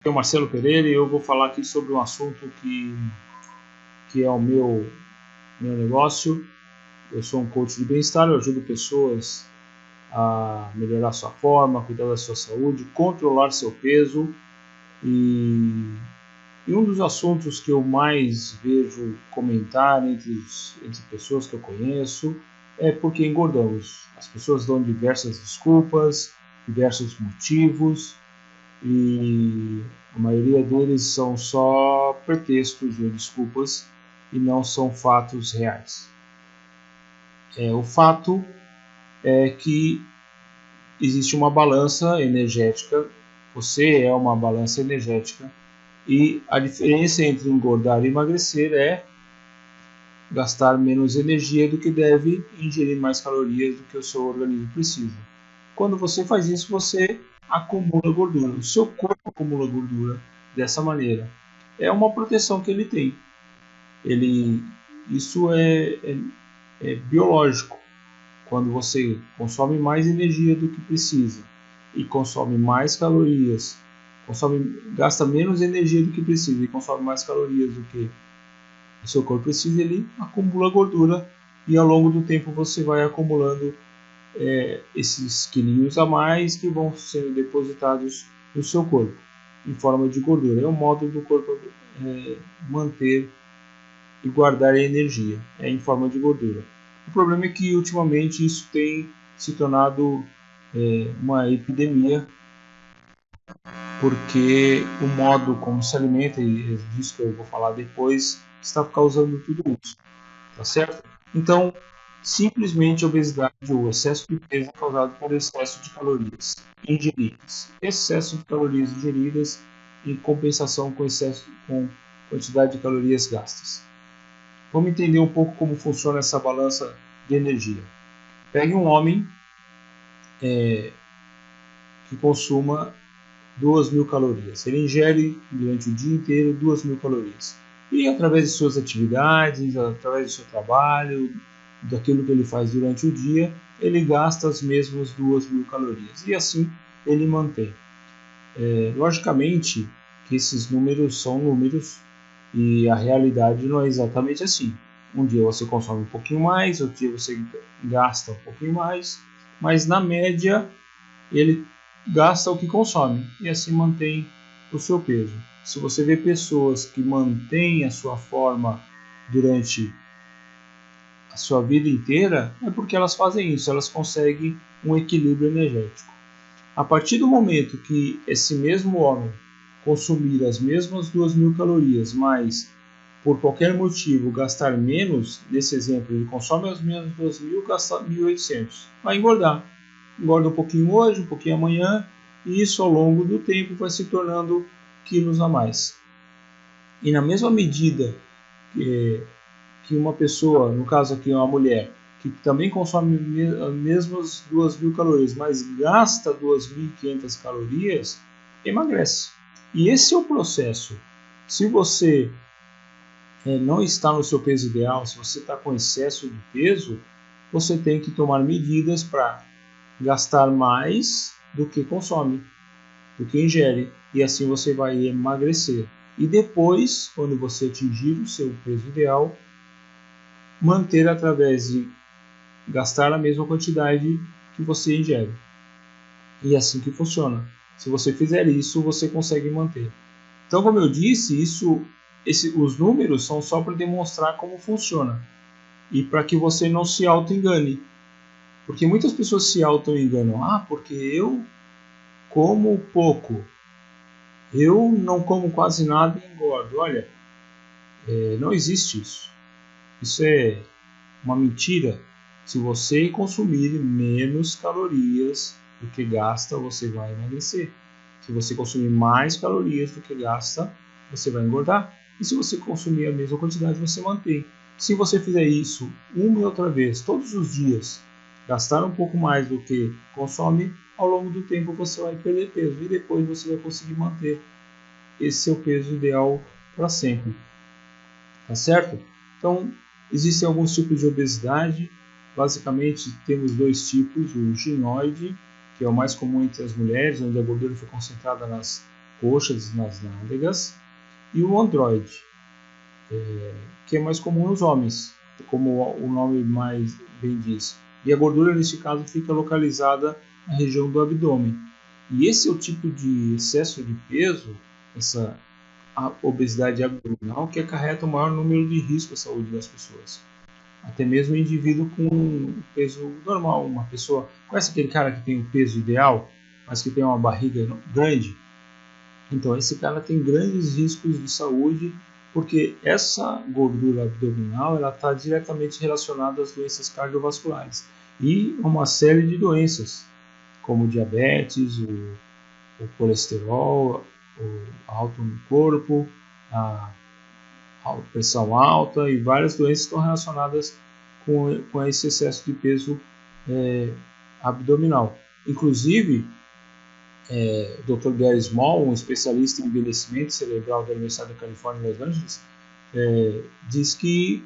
Aqui é o Marcelo Pereira e eu vou falar aqui sobre um assunto que é o meu negócio. Eu sou um coach de bem-estar, eu ajudo pessoas a melhorar sua forma, cuidar da sua saúde, controlar seu peso. E um dos assuntos que eu mais vejo comentar entre pessoas que eu conheço é porque engordamos. As pessoas dão diversas desculpas, diversos motivos, e a maioria deles são só pretextos ou desculpas e não são fatos reais. O fato é que existe uma balança energética, você é uma balança energética, e a diferença entre engordar e emagrecer é gastar menos energia do que deve e ingerir mais calorias do que o seu organismo precisa. Quando você faz isso, você acumula gordura. O seu corpo acumula gordura dessa maneira. É uma proteção que ele tem. Isso é biológico. Quando você consome mais energia do que precisa e consome mais calorias, gasta menos energia do que precisa e consome mais calorias do que o seu corpo precisa, ele acumula gordura e ao longo do tempo você vai acumulando esses quilinhos a mais que vão sendo depositados no seu corpo em forma de gordura. É um modo do corpo manter e guardar a energia, em forma de gordura. O problema é que ultimamente isso tem se tornado uma epidemia, porque o modo como se alimenta, e é disso que eu vou falar depois, está causando tudo isso, tá certo? Então, simplesmente a obesidade ou excesso de peso é causado por excesso de calorias ingeridas. Excesso de calorias ingeridas em compensação com quantidade de calorias gastas. Vamos entender um pouco como funciona essa balança de energia. Pegue um homem que consuma 2.000 calorias. Ele ingere durante o dia inteiro 2.000 calorias. E através de suas atividades, através do seu trabalho, daquilo que ele faz durante o dia, ele gasta as mesmas 2.000 calorias. E assim ele mantém. Logicamente que esses números são números e a realidade não é exatamente assim. Um dia você consome um pouquinho mais, outro dia você gasta um pouquinho mais, mas na média ele gasta o que consome e assim mantém o seu peso. Se você vê pessoas que mantêm a sua forma durante a sua vida inteira, é porque elas fazem isso, elas conseguem um equilíbrio energético. A partir do momento que esse mesmo homem consumir as mesmas 2.000 calorias, mas por qualquer motivo gastar menos, nesse exemplo ele consome as mesmas 2.000, gasta 1.800, vai engordar. Engorda um pouquinho hoje, um pouquinho amanhã, e isso ao longo do tempo vai se tornando quilos a mais. E na mesma medida que uma pessoa, no caso aqui uma mulher, que também consome as mesmas 2.000 calorias, mas gasta 2.500 calorias, emagrece. E esse é o processo. Se você não está no seu peso ideal, se você está com excesso de peso, você tem que tomar medidas para gastar mais do que consome, do que ingere, e assim você vai emagrecer. E depois, quando você atingir o seu peso ideal, manter através de gastar a mesma quantidade que você ingere. E é assim que funciona. Se você fizer isso, você consegue manter. Então, como eu disse, os números são só para demonstrar como funciona e para que você não se auto-engane. Porque muitas pessoas se auto-enganam. Porque eu como pouco, eu não como quase nada e engordo. Olha, não existe isso. Isso é uma mentira. Se você consumir menos calorias do que gasta, você vai emagrecer. Se você consumir mais calorias do que gasta, você vai engordar. E se você consumir a mesma quantidade, você mantém. Se você fizer isso uma e outra vez, todos os dias, gastar um pouco mais do que consome, ao longo do tempo você vai perder peso e depois você vai conseguir manter esse seu peso ideal para sempre. Tá certo? Então, existem alguns tipos de obesidade. Basicamente, temos dois tipos: o ginoide, que é o mais comum entre as mulheres, onde a gordura foi concentrada nas coxas nas nádegas, e o androide, que é mais comum nos homens, como o nome mais bem diz. E a gordura, nesse caso, fica localizada na região do abdômen. E esse é o tipo de excesso de peso, essa obesidade abdominal, que acarreta o maior número de riscos à saúde das pessoas. Até mesmo o indivíduo com peso normal. Uma pessoa, conhece aquele cara que tem o peso ideal, mas que tem uma barriga grande? Então esse cara tem grandes riscos de saúde, porque essa gordura abdominal ela está diretamente relacionada às doenças cardiovasculares e uma série de doenças, como diabetes, o colesterol o alto no corpo, a pressão alta e várias doenças estão relacionadas com esse excesso de peso abdominal. Inclusive, o Dr. Gary Small, um especialista em envelhecimento cerebral da Universidade da Califórnia em Los Angeles, diz que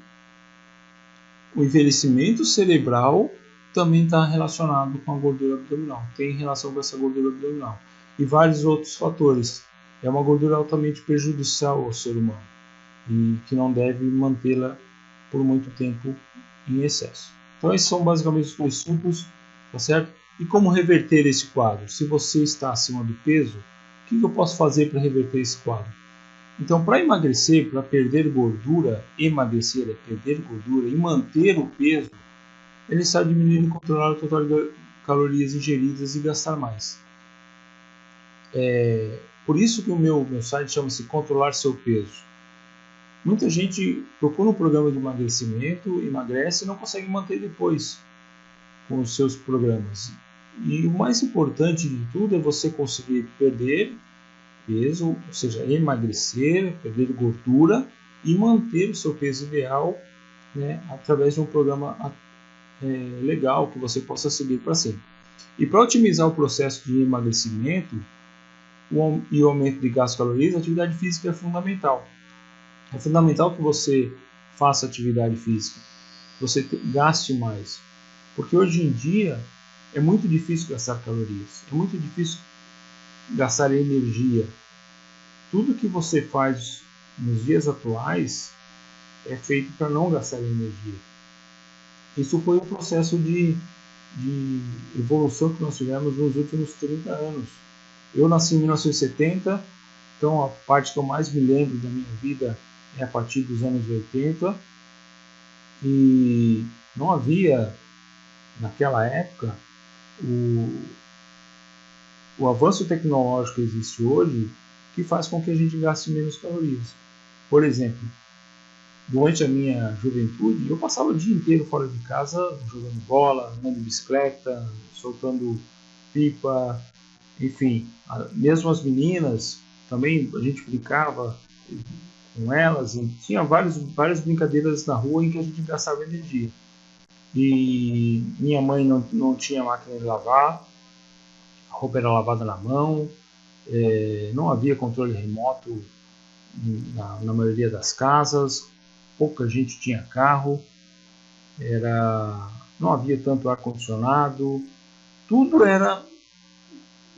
o envelhecimento cerebral também está relacionado com a gordura abdominal, tem relação com essa gordura abdominal e vários outros fatores. É uma gordura altamente prejudicial ao ser humano e que não deve mantê-la por muito tempo em excesso. Então esses são basicamente os 2 sucos, tá certo? E como reverter esse quadro? Se você está acima do peso, o que eu posso fazer para reverter esse quadro? Então, para emagrecer, para perder gordura, emagrecer é perder gordura e manter o peso, é necessário diminuir e controlar o total de calorias ingeridas e gastar mais. Por isso que o meu site chama-se Controlar Seu Peso. Muita gente procura um programa de emagrecimento, emagrece e não consegue manter depois com os seus programas. E o mais importante de tudo é você conseguir perder peso, ou seja, emagrecer, perder gordura e manter o seu peso ideal, né, através de um programa legal que você possa seguir para sempre. E para otimizar o processo de emagrecimento e o aumento de gastos calorias, a atividade física é fundamental. É fundamental que você faça atividade física, que você gaste mais, porque hoje em dia é muito difícil gastar calorias, é muito difícil gastar energia. Tudo que você faz nos dias atuais é feito para não gastar energia. Isso foi um processo de evolução que nós tivemos nos últimos 30 anos. Eu nasci em 1970, então a parte que eu mais me lembro da minha vida é a partir dos anos 80, e não havia naquela época o avanço tecnológico que existe hoje, que faz com que a gente gaste menos calorias. Por exemplo, durante a minha juventude, eu passava o dia inteiro fora de casa, jogando bola, andando de bicicleta, soltando pipa, enfim. Mesmo as meninas, também a gente brincava com elas, e tinha várias brincadeiras na rua em que a gente gastava energia. E minha mãe não tinha máquina de lavar, a roupa era lavada na mão, não havia controle remoto na maioria das casas, pouca gente tinha carro, não havia tanto ar-condicionado, tudo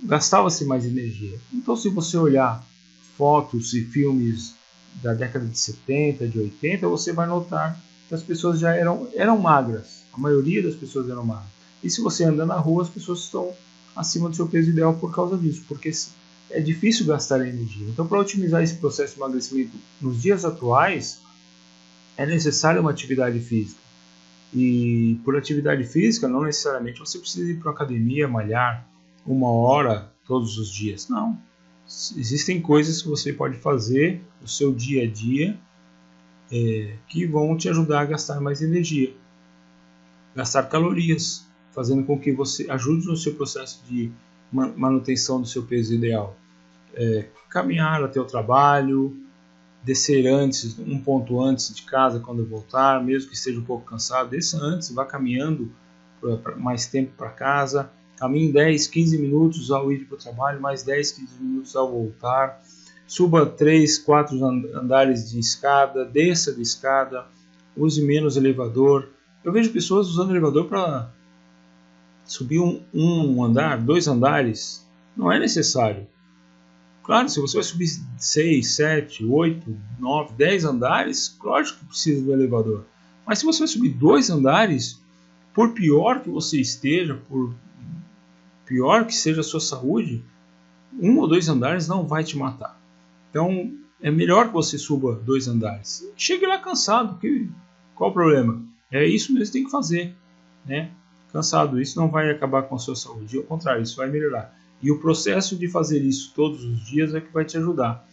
gastava-se mais energia. Então, se você olhar fotos e filmes da década de 70, de 80, você vai notar que as pessoas já eram magras, a maioria das pessoas eram magras. E se você anda na rua, as pessoas estão acima do seu peso ideal por causa disso, porque é difícil gastar energia. Então, para otimizar esse processo de emagrecimento nos dias atuais, é necessária uma atividade física. E por atividade física, não necessariamente você precisa ir para a academia, malhar 1 hora todos os dias. Não. Existem coisas que você pode fazer no seu dia a dia que vão te ajudar a gastar mais energia, gastar calorias, fazendo com que você ajude no seu processo de manutenção do seu peso ideal. Caminhar até o trabalho, descer um ponto antes de casa quando voltar, mesmo que esteja um pouco cansado, desça antes, vá caminhando mais tempo para casa, caminhe 10, 15 minutos ao ir para o trabalho, mais 10, 15 minutos ao voltar, suba 3, 4 andares de escada, desça de escada, use menos elevador. Eu vejo pessoas usando elevador para subir um andar, 2 andares, não é necessário. Claro, se você vai subir 6, 7, 8, 9, 10 andares, lógico que precisa do elevador. Mas se você vai subir 2 andares, por pior que você esteja, por pior que seja a sua saúde, 1 ou 2 andares não vai te matar. Então, é melhor que você suba 2 andares. Chegue lá cansado, qual o problema? É isso mesmo que tem que fazer, né? Cansado, isso não vai acabar com a sua saúde, ao contrário, isso vai melhorar. E o processo de fazer isso todos os dias é que vai te ajudar.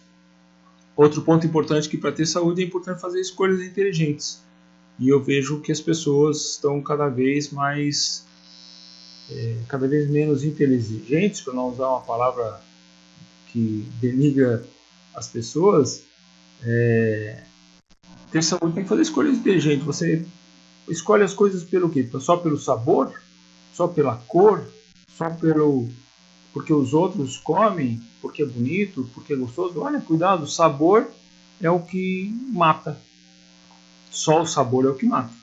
Outro ponto importante, que para ter saúde é importante fazer escolhas inteligentes. E eu vejo que as pessoas estão cada vez menos inteligentes, para não usar uma palavra que denigra as pessoas. Ter saúde tem que fazer escolhas inteligentes. Você escolhe as coisas pelo quê? Só pelo sabor? Só pela cor? Só porque os outros comem? Porque é bonito? Porque é gostoso? Olha, cuidado, o sabor é o que mata. Só o sabor é o que mata.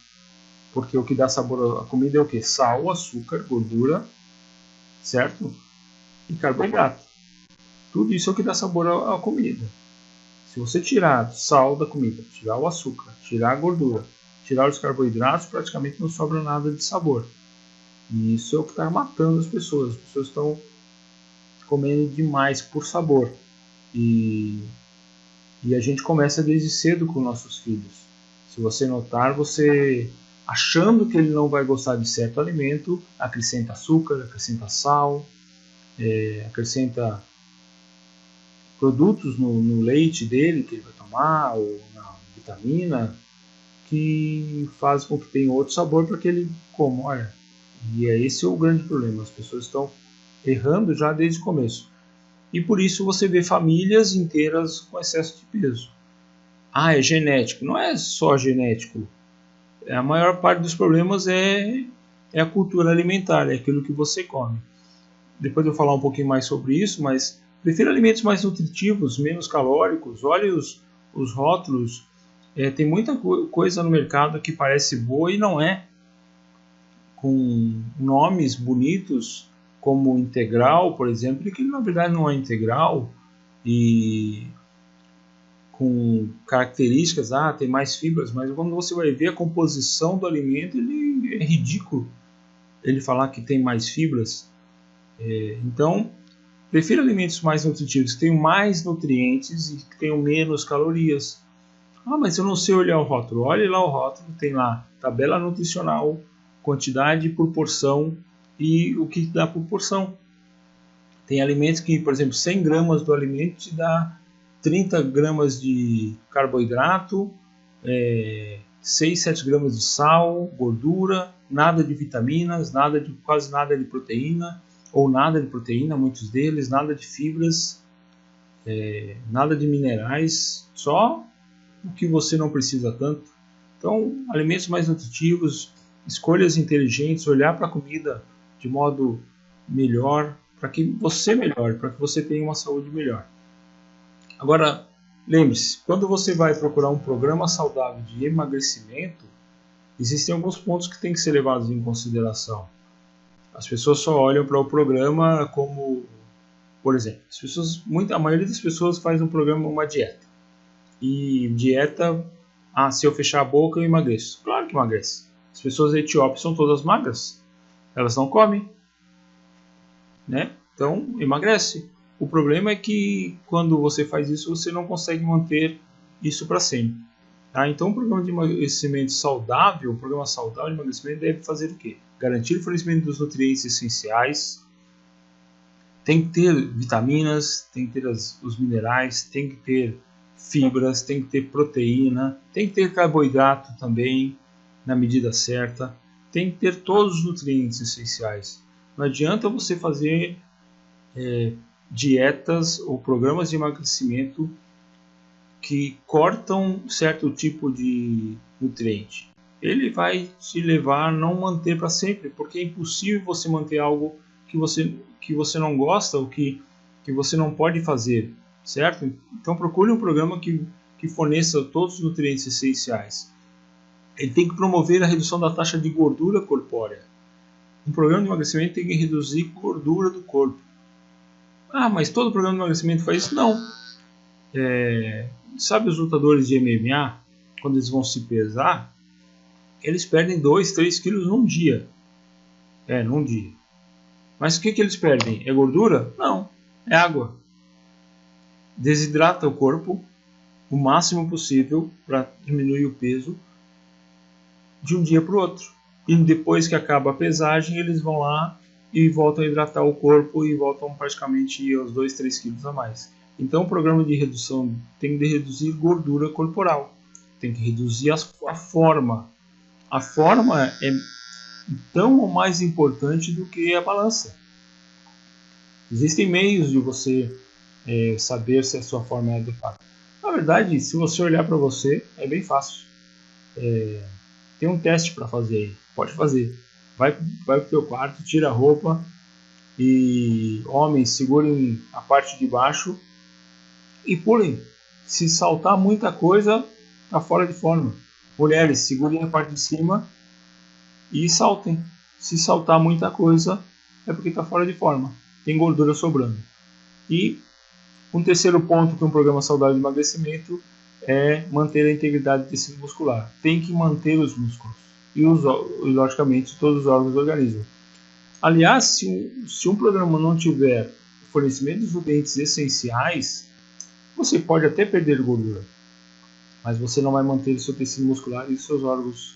Porque o que dá sabor à comida é o quê? Sal, açúcar, gordura, certo? E carboidrato. Tudo isso é o que dá sabor à comida. Se você tirar sal da comida, tirar o açúcar, tirar a gordura, tirar os carboidratos, praticamente não sobra nada de sabor. E isso é o que está matando as pessoas. As pessoas estão comendo demais por sabor. E a gente começa desde cedo com nossos filhos. Se você notar, você achando que ele não vai gostar de certo alimento, acrescenta açúcar, acrescenta sal, acrescenta produtos no leite dele que ele vai tomar, ou na vitamina, que faz com que tenha outro sabor para que ele coma. Olha, e esse é o grande problema. As pessoas estão errando já desde o começo. E por isso você vê famílias inteiras com excesso de peso. Ah, é genético. Não é só genético. A maior parte dos problemas é a cultura alimentar, é aquilo que você come. Depois eu vou falar um pouquinho mais sobre isso, mas prefiro alimentos mais nutritivos, menos calóricos. Olhe os rótulos. Tem muita coisa no mercado que parece boa e não é. Com nomes bonitos, como integral, por exemplo, e que na verdade não é integral, e com características, tem mais fibras, mas quando você vai ver a composição do alimento, ele é ridículo ele falar que tem mais fibras. Então, prefiro alimentos mais nutritivos, que tenham mais nutrientes e que tenham menos calorias. Mas eu não sei olhar o rótulo. Olhe lá o rótulo, tem lá tabela nutricional, quantidade por porção e o que dá por porção. Tem alimentos que, por exemplo, 100 gramas do alimento te dá 30 gramas de carboidrato, 6, 7 gramas de sal, gordura, nada de vitaminas, quase nada de proteína, ou nada de proteína, muitos deles, nada de fibras, nada de minerais, só o que você não precisa tanto. Então, alimentos mais nutritivos, escolhas inteligentes, olhar para a comida de modo melhor, para que você melhore, para que você tenha uma saúde melhor. Agora, lembre-se, quando você vai procurar um programa saudável de emagrecimento, existem alguns pontos que têm que ser levados em consideração. As pessoas só olham para o programa como, por exemplo, a maioria das pessoas faz um programa, uma dieta. E dieta, se eu fechar a boca eu emagreço. Claro que emagrece. As pessoas etíopes são todas magras. Elas não comem, né? Então emagrece. O problema é que quando você faz isso, você não consegue manter isso para sempre. Então um programa de emagrecimento saudável, um programa saudável de emagrecimento deve fazer o quê? Garantir o fornecimento dos nutrientes essenciais. Tem que ter vitaminas, tem que ter os minerais, tem que ter fibras, tem que ter proteína, tem que ter carboidrato também, na medida certa, tem que ter todos os nutrientes essenciais. Não adianta você fazer dietas ou programas de emagrecimento que cortam certo tipo de nutriente. Ele vai te levar a não manter para sempre, porque é impossível você manter algo que você não gosta ou que você não pode fazer, certo? Então procure um programa que forneça todos os nutrientes essenciais. Ele tem que promover a redução da taxa de gordura corpórea. Um programa de emagrecimento tem que reduzir gordura do corpo. Ah, mas todo programa de emagrecimento faz isso? Não. Sabe os lutadores de MMA, quando eles vão se pesar, eles perdem 2, 3 quilos num dia. Num dia. Mas o que eles perdem? É gordura? Não, é água. Desidrata o corpo o máximo possível para diminuir o peso de um dia para o outro. E depois que acaba a pesagem, eles vão lá e voltam a hidratar o corpo e voltam praticamente aos 2, 3 quilos a mais. Então o programa de redução tem de reduzir gordura corporal, tem que reduzir a forma. A forma é tão ou mais importante do que a balança. Existem meios de você saber se a sua forma é adequada. Na verdade, se você olhar para você, é bem fácil. Tem um teste para fazer aí. Pode fazer. Vai para o teu quarto, tira a roupa e homens segurem a parte de baixo e pulem. Se saltar muita coisa, está fora de forma. Mulheres, segurem a parte de cima e saltem. Se saltar muita coisa, é porque está fora de forma. Tem gordura sobrando. E um terceiro ponto que um programa saudável de emagrecimento é manter a integridade do tecido muscular. Tem que manter os músculos e logicamente, todos os órgãos do organismo. Aliás, se um programa não tiver fornecimento de nutrientes essenciais, você pode até perder gordura, mas você não vai manter o seu tecido muscular e os seus órgãos,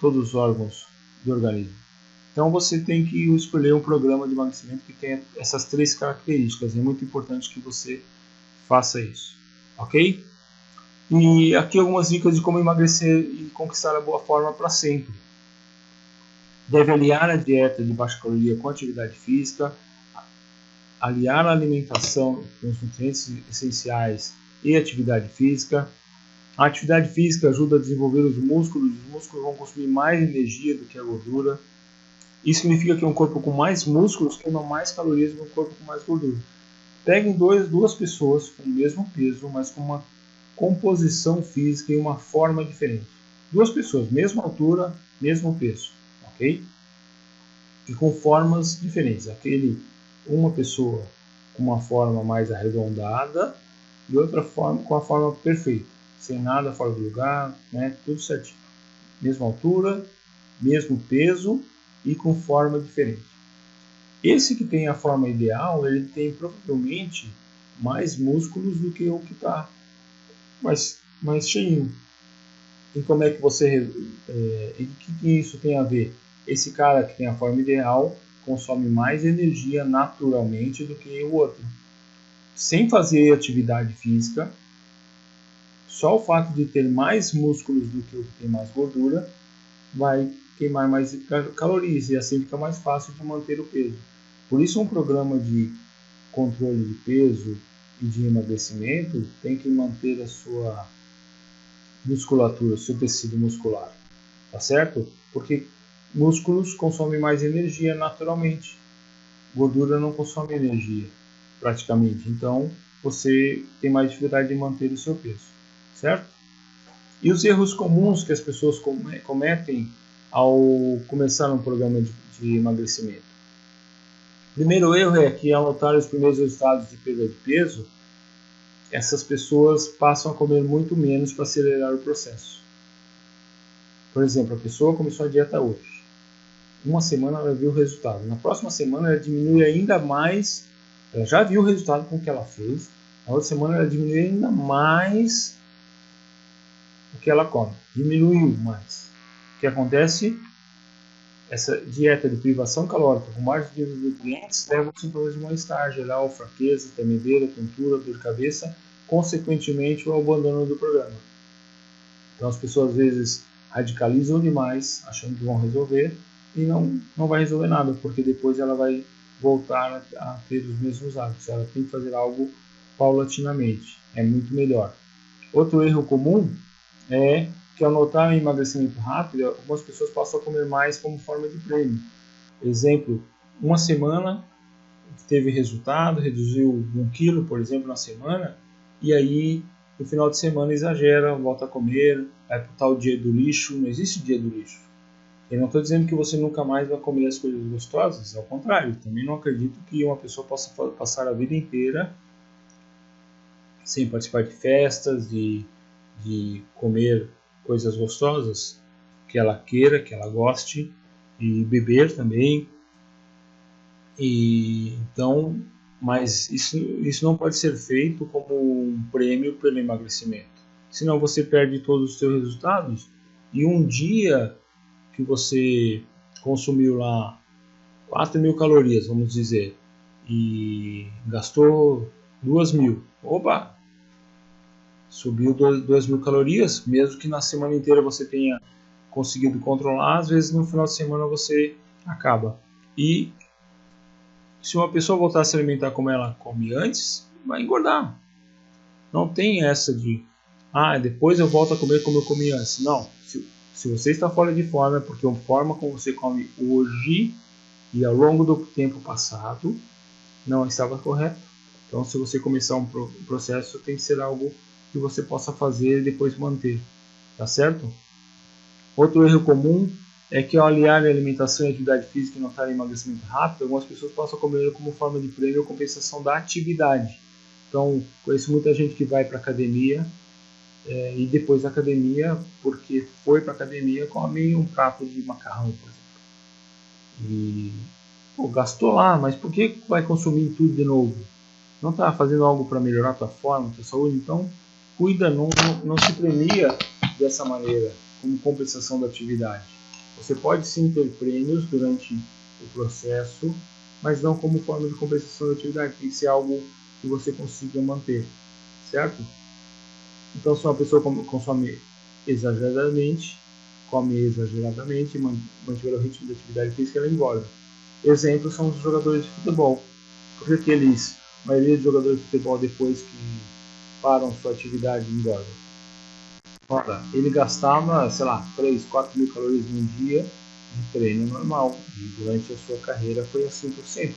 todos os órgãos do organismo. Então você tem que escolher um programa de emagrecimento que tenha essas 3 características. É muito importante que você faça isso, ok? E aqui algumas dicas de como emagrecer e conquistar a boa forma para sempre. Deve aliar a dieta de baixa caloria com atividade física, aliar a alimentação com os nutrientes essenciais e atividade física. A atividade física ajuda a desenvolver os músculos vão consumir mais energia do que a gordura. Isso significa que um corpo com mais músculos queima mais calorias do que um corpo com mais gordura. Peguem duas pessoas com o mesmo peso, mas com uma composição física e uma forma diferente. 2 pessoas, mesma altura, mesmo peso, ok? E com formas diferentes. Uma pessoa com uma forma mais arredondada e outra forma com a forma perfeita, sem nada fora do lugar, né? Tudo certinho. Mesma altura, mesmo peso e com forma diferente. Esse que tem a forma ideal, ele tem provavelmente mais músculos do que o que está mais cheinho. E como é que você... e o que isso tem a ver? Esse cara que tem a forma ideal consome mais energia naturalmente do que o outro. Sem fazer atividade física, só o fato de ter mais músculos do que o que tem mais gordura vai queimar mais calorias e assim fica mais fácil de manter o peso. Por isso um programa de controle de peso e de emagrecimento tem que manter a sua musculatura, o seu tecido muscular, tá certo? Porque músculos consomem mais energia naturalmente, gordura não consome energia praticamente, então você tem mais dificuldade de manter o seu peso, certo? E os erros comuns que as pessoas cometem ao começar um programa de emagrecimento. O primeiro erro é que ao notar os primeiros resultados de perda de peso, essas pessoas passam a comer muito menos para acelerar o processo. Por exemplo, a pessoa começou a dieta hoje. Uma semana ela viu o resultado. Na próxima semana ela diminui ainda mais. Ela já viu o resultado com o que ela fez. Na outra semana ela diminui ainda mais o que ela come. Diminuiu mais. O que acontece? Essa dieta de privação calórica com baixos níveis de nutrientes leva a sintomas de mal-estar geral, fraqueza, tremedeira, tontura, dor de cabeça, consequentemente o abandono do programa. Então as pessoas às vezes radicalizam demais, achando que vão resolver, e não vai resolver nada, porque depois ela vai voltar a ter os mesmos hábitos. Ela tem que fazer algo paulatinamente, é muito melhor. Outro erro comum é que ao notar um emagrecimento rápido, algumas pessoas passam a comer mais como forma de prêmio. Exemplo, uma semana teve resultado, reduziu 1 quilo, por exemplo, na semana, e aí no final de semana exagera, volta a comer, vai para o tal dia do lixo. Não existe dia do lixo. Eu não estou dizendo que você nunca mais vai comer as coisas gostosas, ao contrário, também não acredito que uma pessoa possa passar a vida inteira sem participar de festas, de comer coisas gostosas que ela queira, que ela goste, e beber também. E então, mas isso não pode ser feito como um prêmio pelo emagrecimento. Senão você perde todos os seus resultados e um dia que você consumiu lá 4.000 calorias, vamos dizer, e gastou 2.000. Opa! Subiu 2.000 calorias, mesmo que na semana inteira você tenha conseguido controlar, às vezes no final de semana você acaba. E se uma pessoa voltar a se alimentar como ela come antes, vai engordar. Não tem essa de, depois eu volto a comer como eu comia antes. Não. Se você está fora de forma, é porque a forma como você come hoje e ao longo do tempo passado não estava correto. Então, se você começar um processo, tem que ser algo que você possa fazer e depois manter. Tá certo? Outro erro comum é que ao aliar a alimentação e a atividade física e notar emagrecimento rápido, algumas pessoas passam a comer como forma de prêmio ou compensação da atividade. Então, conheço muita gente que vai para a academia e depois da academia, porque foi para a academia, come um prato de macarrão, por exemplo. E gastou lá, mas por que vai consumir tudo de novo? Não está fazendo algo para melhorar a tua forma, a tua saúde? Então, cuida, não se premia dessa maneira, como compensação da atividade. Você pode sim ter prêmios durante o processo, mas não como forma de compensação da atividade. Tem que ser algo que você consiga manter, certo? Então, se uma pessoa consome exageradamente, e mantiver o ritmo de atividade física, ela engorda. Exemplos são os jogadores de futebol. Porque a maioria dos jogadores de futebol, depois que param sua atividade, engordam. Ora, ele gastava, 3, 4 mil calorias em um dia de treino normal. E durante a sua carreira foi assim por sempre.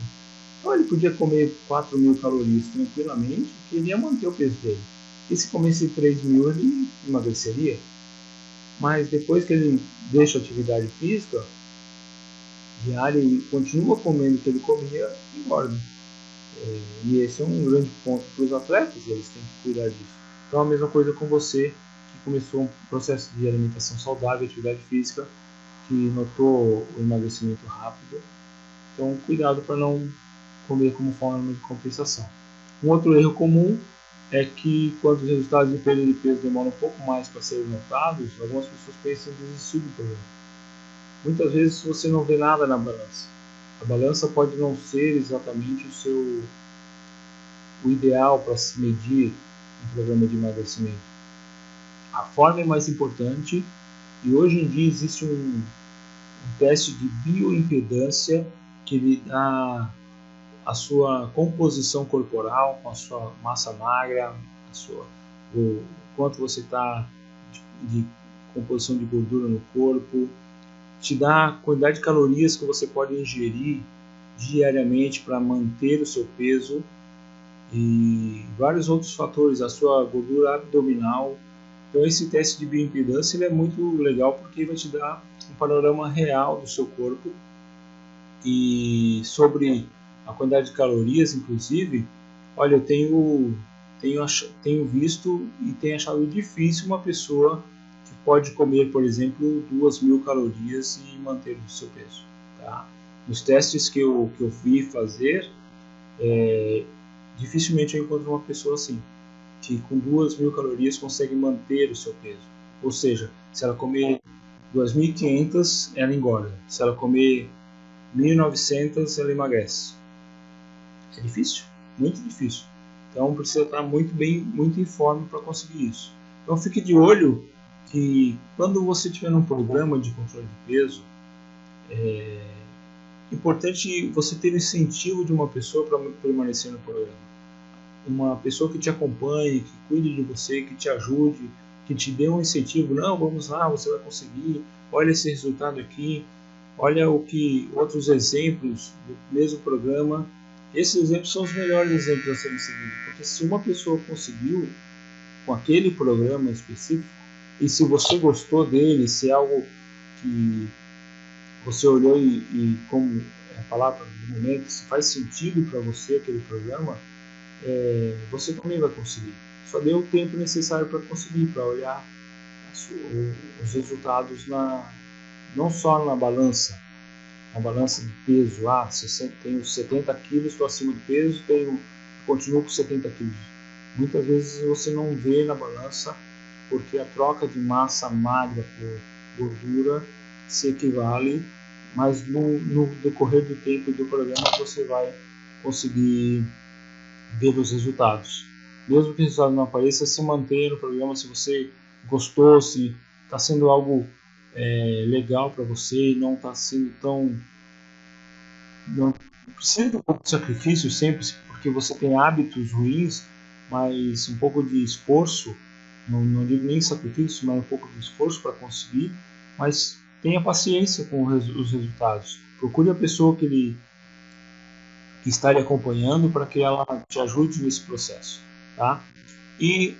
Então ele podia comer 4.000 calorias tranquilamente, que ele ia manter o peso dele. E se comesse 3.000, ele emagreceria. Mas depois que ele deixa a atividade física diária e continua comendo o que ele comia, engorda. E esse é um grande ponto para os atletas, eles têm que cuidar disso. Então a mesma coisa com você, que começou um processo de alimentação saudável, atividade física, que notou o emagrecimento rápido. Então cuidado para não comer como forma de compensação. Um outro erro comum é que quando os resultados de perda de peso demoram um pouco mais para serem notados, algumas pessoas pensam em desistir do programa. Muitas vezes você não vê nada na balança. A balança pode não ser exatamente o ideal para se medir um programa de emagrecimento. A forma é mais importante e hoje em dia existe um teste de bioimpedância que ele dá a sua composição corporal, com a sua massa magra, o quanto você está de composição de gordura no corpo, te dá a quantidade de calorias que você pode ingerir diariamente para manter o seu peso e vários outros fatores, a sua gordura abdominal. Então esse teste de bioimpedância ele é muito legal porque vai te dar um panorama real do seu corpo e sobre a quantidade de calorias, inclusive. Olha, eu tenho visto e tenho achado difícil uma pessoa que pode comer, por exemplo, 2.000 calorias e manter o seu peso. Tá? Nos testes que eu vi fazer, dificilmente eu encontro uma pessoa assim, que com 2.000 calorias consegue manter o seu peso. Ou seja, se ela comer 2.500, ela engorda. Se ela comer 1.900, ela emagrece. É difícil, muito difícil. Então precisa estar muito em forma para conseguir isso. Então fique de olho que quando você estiver num programa de controle de peso, é importante você ter o incentivo de uma pessoa para permanecer no programa. Uma pessoa que te acompanhe, que cuide de você, que te ajude, que te dê um incentivo. Não, vamos lá, você vai conseguir. Olha esse resultado aqui. Olha outros exemplos do mesmo programa. Esses exemplos são os melhores exemplos a serem seguidos, porque se uma pessoa conseguiu com aquele programa específico, e se você gostou dele, se é algo que você olhou e como a palavra do momento, se faz sentido para você aquele programa, você também vai conseguir. Só dê o tempo necessário para conseguir, para olhar os resultados não só na balança de peso. Tenho 70 quilos, estou acima do peso, continuo com 70 quilos. Muitas vezes você não vê na balança, porque a troca de massa magra por gordura se equivale, mas no decorrer do tempo do programa você vai conseguir ver os resultados. Mesmo que o resultado não apareça, se manter no programa. Se você gostou, se está sendo algo legal para você e não está sendo tão... Não precisa de um pouco de sacrifício sempre, porque você tem hábitos ruins, mas um pouco de esforço, não digo nem sacrifício, mas um pouco de esforço para conseguir, mas tenha paciência com os resultados. Procure a pessoa que está lhe acompanhando para que ela te ajude nesse processo, tá? E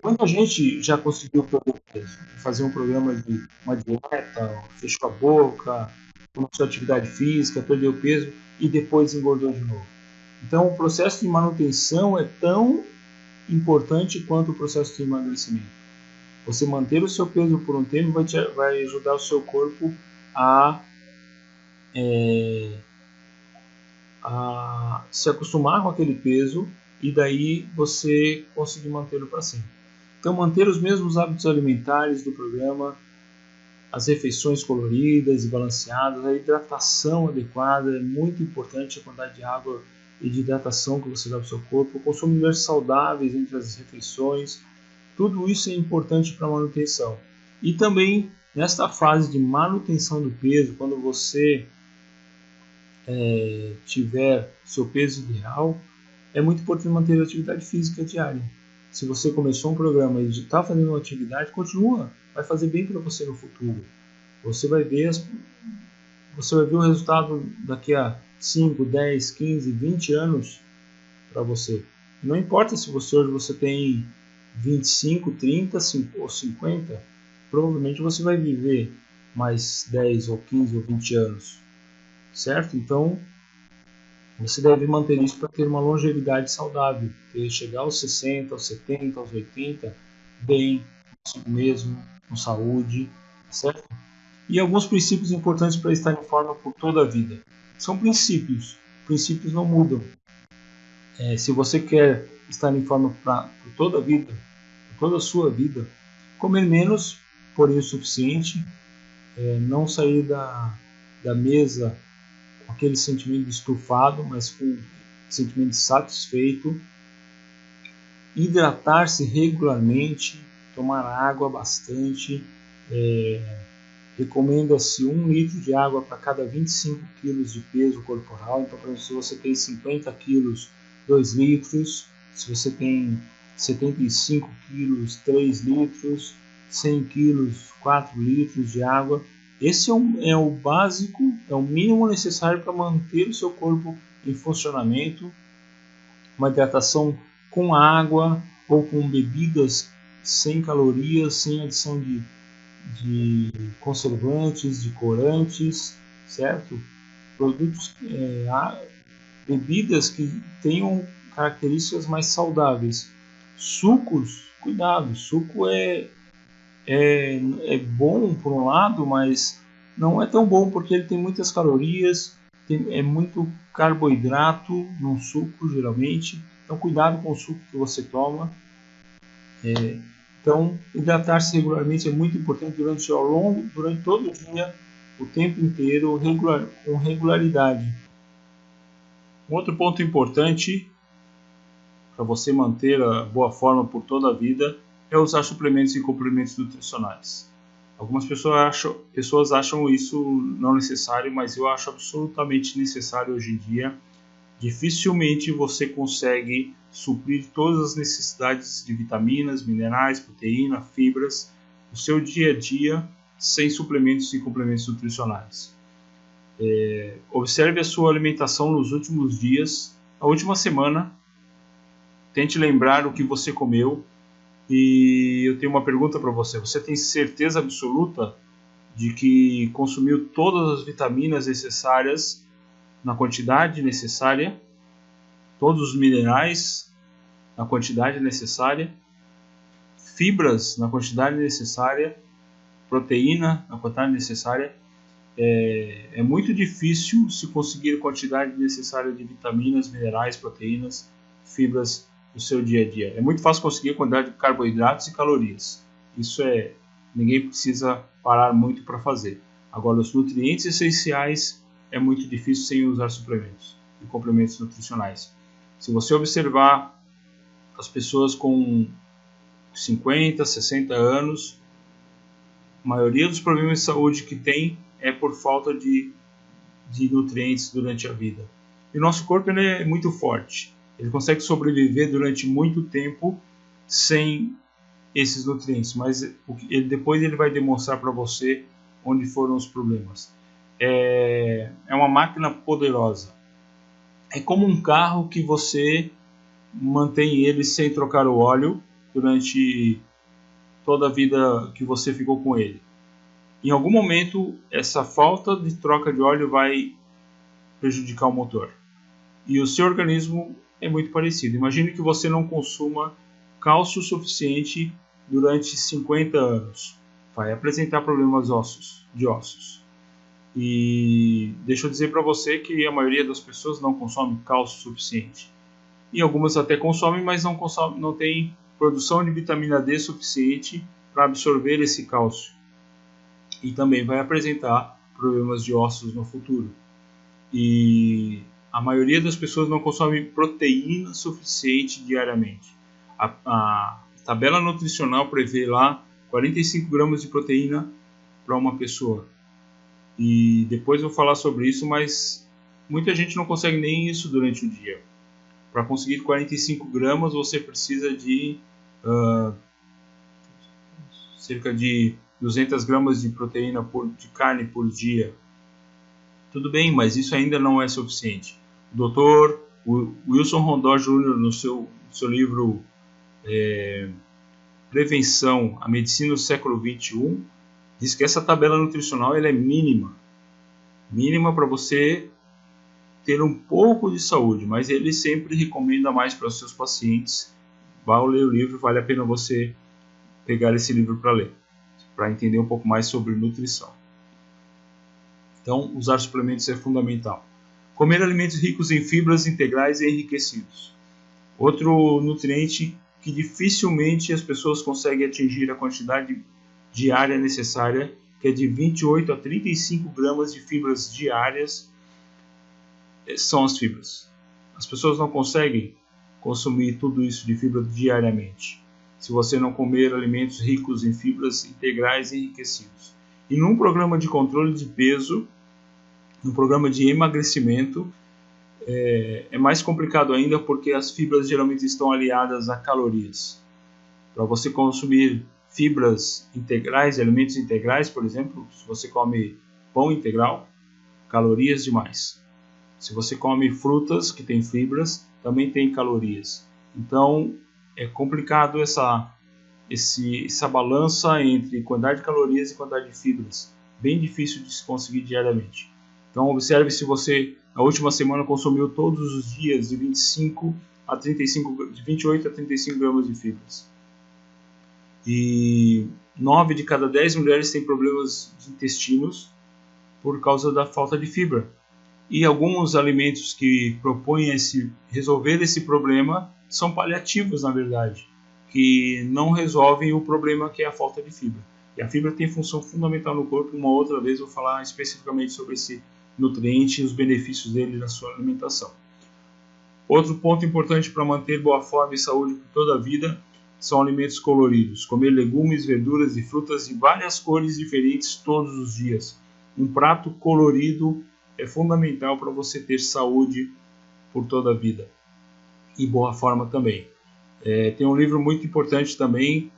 muita gente já conseguiu perder peso, fazer um programa de uma dieta, fechou a boca, começou atividade física, perdeu peso e depois engordou de novo. Então o processo de manutenção é tão importante quanto o processo de emagrecimento. Você manter o seu peso por um tempo vai ajudar o seu corpo a se acostumar com aquele peso e daí você conseguir mantê-lo para sempre. Então manter os mesmos hábitos alimentares do programa, as refeições coloridas e balanceadas, a hidratação adequada é muito importante, a quantidade de água e de hidratação que você dá para o seu corpo, consumidores saudáveis entre as refeições, tudo isso é importante para a manutenção. E também nesta fase de manutenção do peso, quando você tiver seu peso ideal, é muito importante manter a atividade física diária. Se você começou um programa e está fazendo uma atividade, continua, vai fazer bem para você no futuro. Você vai ver o resultado daqui a 5, 10, 15, 20 anos para você. Não importa se hoje você tem 25, 30 ou 50, provavelmente você vai viver mais 10 ou 15 ou 20 anos, certo? Então você deve manter isso para ter uma longevidade saudável, chegar aos 60, aos 70, aos 80 bem, consigo mesmo, com saúde, certo? E alguns princípios importantes para estar em forma por toda a vida. São princípios não mudam. Se você quer estar em forma por toda a vida, por toda a sua vida, comer menos, porém o suficiente, não sair da mesa com aquele sentimento de estufado, mas com sentimento de satisfeito, hidratar-se regularmente, tomar água bastante, recomenda-se 1 litro de água para cada 25 kg de peso corporal. Então, por exemplo, se você tem 50 kg, 2 litros, se você tem 75 kg, 3 litros, 100 kg, 4 litros de água. Esse é o básico, é o mínimo necessário para manter o seu corpo em funcionamento. Uma hidratação com água ou com bebidas sem calorias, sem adição de conservantes, de corantes, certo? Produtos, bebidas que tenham características mais saudáveis. Sucos, cuidado, suco é bom por um lado, mas não é tão bom porque ele tem muitas calorias, é muito carboidrato num suco geralmente, então cuidado com o suco que você toma. Então hidratar-se regularmente é muito importante durante todo o dia, o tempo inteiro, com regularidade. Um outro ponto importante para você manter a boa forma por toda a vida é usar suplementos e complementos nutricionais. Algumas pessoas acham isso não necessário, mas eu acho absolutamente necessário hoje em dia. Dificilmente você consegue suprir todas as necessidades de vitaminas, minerais, proteína, fibras no seu dia a dia sem suplementos e complementos nutricionais. Observe a sua alimentação nos últimos dias, a última semana. Tente lembrar o que você comeu. E eu tenho uma pergunta para você. Você tem certeza absoluta de que consumiu todas as vitaminas necessárias na quantidade necessária, todos os minerais na quantidade necessária, fibras na quantidade necessária, proteína na quantidade necessária. É muito difícil se conseguir a quantidade necessária de vitaminas, minerais, proteínas, fibras no seu dia a dia. É muito fácil conseguir a quantidade de carboidratos e calorias. Isso ninguém precisa parar muito para fazer. Agora, os nutrientes essenciais é muito difícil sem usar suplementos e complementos nutricionais. Se você observar as pessoas com 50, 60 anos, a maioria dos problemas de saúde que tem é por falta de nutrientes durante a vida. E o nosso corpo é muito forte. Ele consegue sobreviver durante muito tempo sem esses nutrientes, mas depois ele vai demonstrar para você onde foram os problemas. É uma máquina poderosa. É como um carro que você mantém ele sem trocar o óleo durante toda a vida que você ficou com ele. Em algum momento, essa falta de troca de óleo vai prejudicar o motor. E o seu organismo é muito parecido. Imagine que você não consuma cálcio suficiente durante 50 anos. Vai apresentar problemas de ossos. E deixa eu dizer para você que a maioria das pessoas não consome cálcio suficiente. E algumas até consomem, mas não tem produção de vitamina D suficiente para absorver esse cálcio. E também vai apresentar problemas de ossos no futuro. E a maioria das pessoas não consome proteína suficiente diariamente. A tabela nutricional prevê lá 45 gramas de proteína para uma pessoa. E depois eu vou falar sobre isso, mas muita gente não consegue nem isso durante o dia. Para conseguir 45 gramas, você precisa de cerca de 200 gramas de proteína de carne por dia. Tudo bem, mas isso ainda não é suficiente. O Dr. Wilson Rondó Jr., no seu livro Prevenção, a Medicina do Século XXI, diz que essa tabela nutricional ela é mínima para você ter um pouco de saúde, mas ele sempre recomenda mais para os seus pacientes. Vá ler o livro, vale a pena você pegar esse livro para ler, para entender um pouco mais sobre nutrição. Então, usar suplementos é fundamental. Comer alimentos ricos em fibras integrais e enriquecidos. Outro nutriente que dificilmente as pessoas conseguem atingir a quantidade diária necessária, que é de 28 a 35 gramas de fibras diárias, são as fibras. As pessoas não conseguem consumir tudo isso de fibra diariamente, se você não comer alimentos ricos em fibras integrais e enriquecidos. E num programa de controle de peso, num programa de emagrecimento, é mais complicado ainda, porque as fibras geralmente estão aliadas a calorias. Para você consumir fibras integrais, alimentos integrais, por exemplo, se você come pão integral, calorias demais. Se você come frutas que têm fibras, também tem calorias. Então, é complicado essa balança entre quantidade de calorias e quantidade de fibras. Bem difícil de se conseguir diariamente. Então, observe se você, na última semana, consumiu todos os dias de 28 a 35 gramas de fibras. E 9 de cada 10 mulheres têm problemas de intestinos por causa da falta de fibra. E alguns alimentos que propõem resolver esse problema são paliativos, na verdade, que não resolvem o problema que é a falta de fibra. E a fibra tem função fundamental no corpo. Uma outra vez eu vou falar especificamente sobre esse nutriente e os benefícios dele na sua alimentação. Outro ponto importante para manter boa forma e saúde por toda a vida são alimentos coloridos. Comer legumes, verduras e frutas de várias cores diferentes todos os dias. Um prato colorido é fundamental para você ter saúde por toda a vida e boa forma também. Tem um livro muito importante também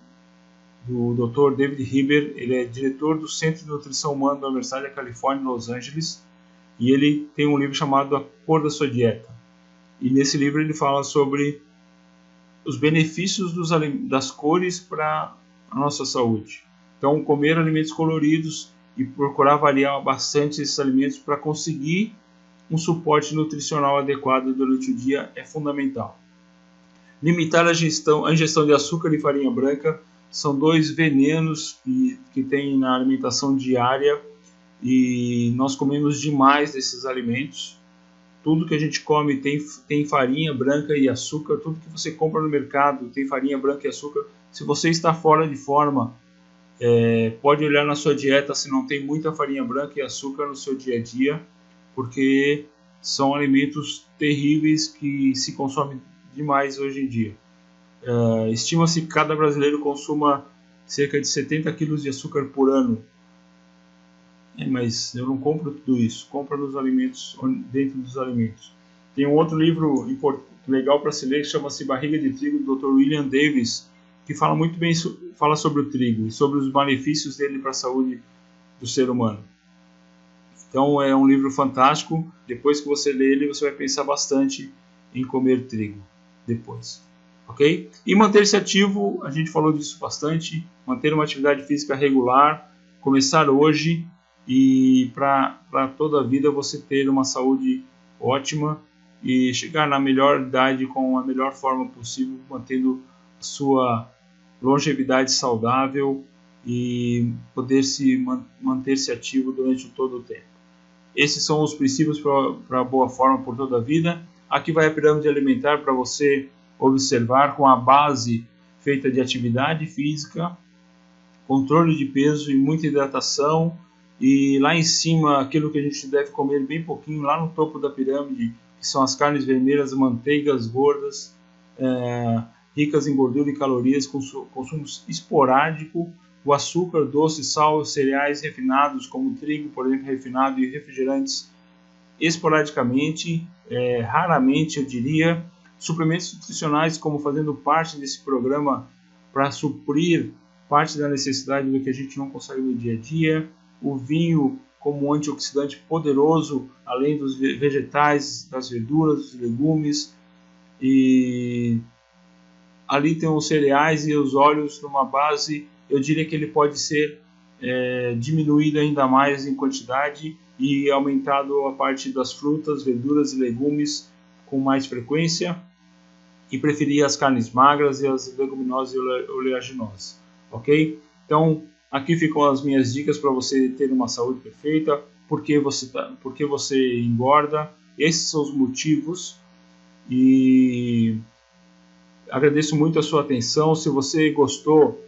do Dr. David Heber. Ele é diretor do Centro de Nutrição Humana da Universidade da Califórnia, em Los Angeles, e ele tem um livro chamado A Cor da Sua Dieta. E nesse livro ele fala sobre os benefícios das cores para a nossa saúde. Então, comer alimentos coloridos e procurar variar bastante esses alimentos para conseguir um suporte nutricional adequado durante o dia é fundamental. Limitar a ingestão de açúcar e farinha branca são dois venenos que tem na alimentação diária e nós comemos demais desses alimentos. Tudo que a gente come tem farinha branca e açúcar, tudo que você compra no mercado tem farinha branca e açúcar. Se você está fora de forma, pode olhar na sua dieta se não tem muita farinha branca e açúcar no seu dia a dia, porque são alimentos terríveis que se consomem demais hoje em dia. Estima-se que cada brasileiro consuma cerca de 70 quilos de açúcar por ano. Mas eu não compro tudo isso, compro nos alimentos, dentro dos alimentos. Tem um outro livro legal para se ler que chama-se Barriga de Trigo, do Dr. William Davis, que fala muito bem, fala sobre o trigo e sobre os malefícios dele para a saúde do ser humano. Então é um livro fantástico. Depois que você lê ele, você vai pensar bastante em comer trigo depois, ok? E manter-se ativo, a gente falou disso bastante, manter uma atividade física regular, começar hoje e para toda a vida você ter uma saúde ótima e chegar na melhor idade com a melhor forma possível, mantendo a sua longevidade saudável e poder manter-se ativo durante todo o tempo. Esses são os princípios para a boa forma por toda a vida. Aqui vai a pirâmide alimentar para você observar, com a base feita de atividade física, controle de peso e muita hidratação. E lá em cima, aquilo que a gente deve comer bem pouquinho, lá no topo da pirâmide, que são as carnes vermelhas, manteigas gordas, ricas em gordura e calorias, consumo esporádico, o açúcar, doce, sal, cereais refinados, como trigo, por exemplo, refinado, e refrigerantes esporadicamente, raramente eu diria, suplementos nutricionais como fazendo parte desse programa para suprir parte da necessidade do que a gente não consegue no dia a dia, o vinho como antioxidante poderoso, além dos vegetais, das verduras, dos legumes, e ali tem os cereais e os óleos numa base, eu diria que ele pode ser diminuído ainda mais em quantidade e aumentado a parte das frutas, verduras e legumes com mais frequência, e preferir as carnes magras e as leguminosas e oleaginosas, ok? Então, aqui ficam as minhas dicas para você ter uma saúde perfeita, porque você engorda, esses são os motivos, e agradeço muito a sua atenção. Se você gostou,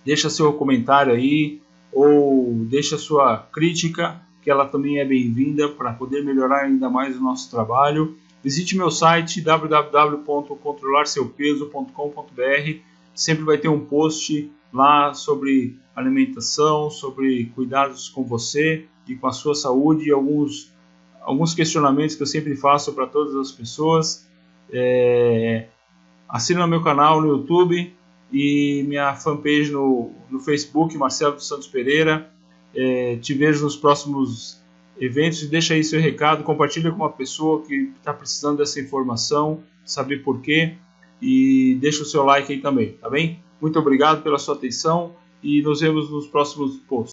deixa seu comentário aí, ou deixa sua crítica, que ela também é bem-vinda para poder melhorar ainda mais o nosso trabalho. Visite meu site www.controlarseopeso.com.br. Sempre vai ter um post lá sobre alimentação, sobre cuidados com você e com a sua saúde, e alguns questionamentos que eu sempre faço para todas as pessoas. Assina meu canal no YouTube e minha fanpage no Facebook, Marcelo dos Santos Pereira. Te vejo nos próximos eventos. Deixa aí seu recado, compartilha com uma pessoa que está precisando dessa informação, saber por quê, e deixa o seu like aí também, tá bem? Muito obrigado pela sua atenção e nos vemos nos próximos posts.